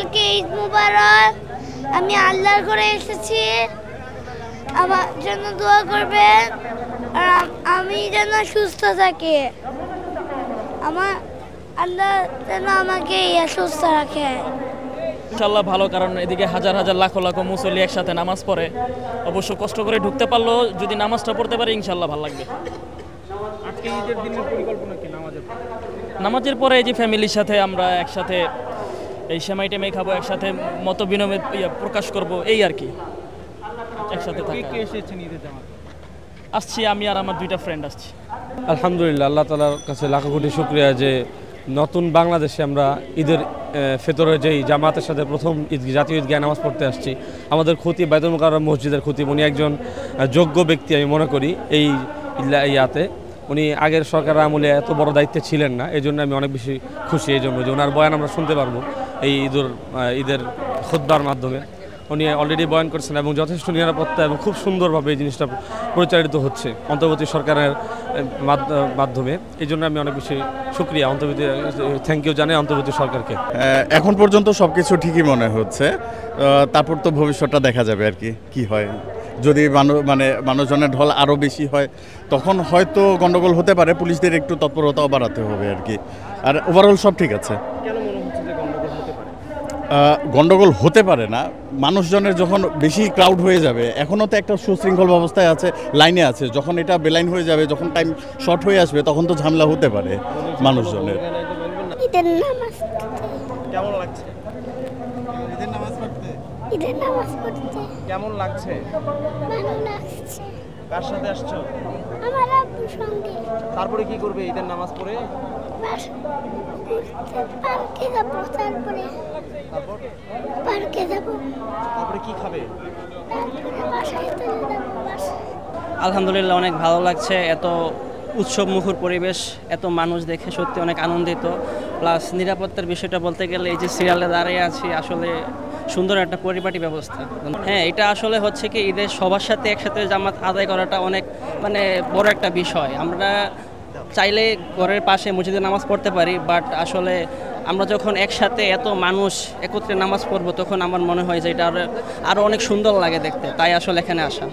সকলকে ঈদ মুবারক। আমি আল্লাহর ঘরে এসেছি, আমার জন্য দোয়া করবেন আর আমি যেন সুস্থ থাকি। আমার আল্লাহ যেন আমাকে সুস্থ রাখে। ইনশাল্লাহ ভালো, কারণ এদিকে হাজার হাজার লাখো লাখো মুসল্লি একসাথে নামাজ পড়ে। অবশ্য কষ্ট করে ঢুকতে পারলো, যদি নামাজটা পড়তে পারে ইনশাল্লাহ ভালো লাগবে। আজকে ঈদের দিনের পরিকল্পনা কি নামাজের পরে এই যে ফ্যামিলির সাথে আমরা একসাথে এই সেমাই টেমাই খাবো, একসাথে মত বিনিময় প্রকাশ করব, এই আর কি। একসাথে কে এসেছেন ঈদের জামাতে? আসছি আমি আর আমার 2টা ফ্রেন্ড আসছি। আলহামদুলিল্লাহ, আল্লাহ তাআলার কাছে লাখো কোটি শুকরিয়া যে নতুন বাংলাদেশে আমরা ঈদের ফিতরের যেই জামাতের সাথে প্রথম জাতীয় ঈদগাহে নামাজ পড়তে আসছি। আমাদের খতিব বাইতুল মুকাররম মসজিদের খতিব, উনি একজন যোগ্য ব্যক্তি আমি মনে করি। এই ইয়াতে উনি আগের সরকার আমলে এত বড় দায়িত্বে ছিলেন না, এই জন্য আমি অনেক বেশি খুশি এই জন্য যে ওনার বয়ান আমরা শুনতে পারবো এই ঈদের খুতবার মাধ্যমে। উনি অলরেডি বয়ান করছেন এবং যথেষ্ট নিরাপত্তা এবং খুব সুন্দরভাবে এই জিনিসটা পরিচালিত হচ্ছে অন্তর্বর্তী সরকারের মাধ্যমে। এই জন্য আমি অনেক বেশি শুকরিয়া, থ্যাংক ইউ জানাই অন্তর্বর্তী সরকারকে। এখন পর্যন্ত সব কিছু ঠিকই মনে হচ্ছে, তারপর তো ভবিষ্যৎটা দেখা যাবে আর কি হয়। যদি মানুষজনের ঢল আরও বেশি হয় তখন হয়তো গন্ডগোল হতে পারে, পুলিশদের একটু তৎপরতাও বাড়াতে হবে আর কি। আর ওভারঅল সব ঠিক আছে। গন্ডগোল হতে পারে না, মানুষজনের যখন বেশি ক্রাউড হয়ে যাবে, এখনও তো একটা সুশৃঙ্খল ব্যবস্থায় আছে, লাইনে আছে, যখন এটা বেলাইন হয়ে যাবে, যখন টাইম শর্ট হয়ে আসবে তখন তো ঝামেলা হতে পারে মানুষজনের। ঈদের নামাজ কেমন লাগছে? ঈদের নামাজ পড়তে কেমন লাগছে? ভালো লাগছে। কার সাথে আসছো? আমার আব্বুর সঙ্গে। তারপরে কি করবে ঈদের নামাজ পড়ে? পার্কে যাবো, তারপরে কি খাবে? বাসায় চলে যাবো, বাসায়। আলহামদুলিল্লাহ, অনেক ভালো লাগছে। এত উৎসব মুখর পরিবেশ, এত মানুষ দেখে সত্যি অনেক আনন্দিত। প্লাস নিরাপত্তার বিষয়টা বলতে গেলে এই যে সিরিয়ালে দাঁড়িয়ে আছি, আসলে সুন্দর একটা পরিপাটি ব্যবস্থা। হ্যাঁ, এটা আসলে হচ্ছে কি ঈদের সবার সাথে একসাথে জামাত আদায় করাটা অনেক বড় একটা বিষয়। আমরা চাইলে ঘরের পাশে মসজিদে নামাজ পড়তে পারি, বাট আসলে আমরা যখন একসাথে এত মানুষ একত্রে নামাজ পড়বো তখন আমার মনে হয় যে এটা আরও অনেক সুন্দর লাগে দেখতে, তাই আসলে এখানে আসা।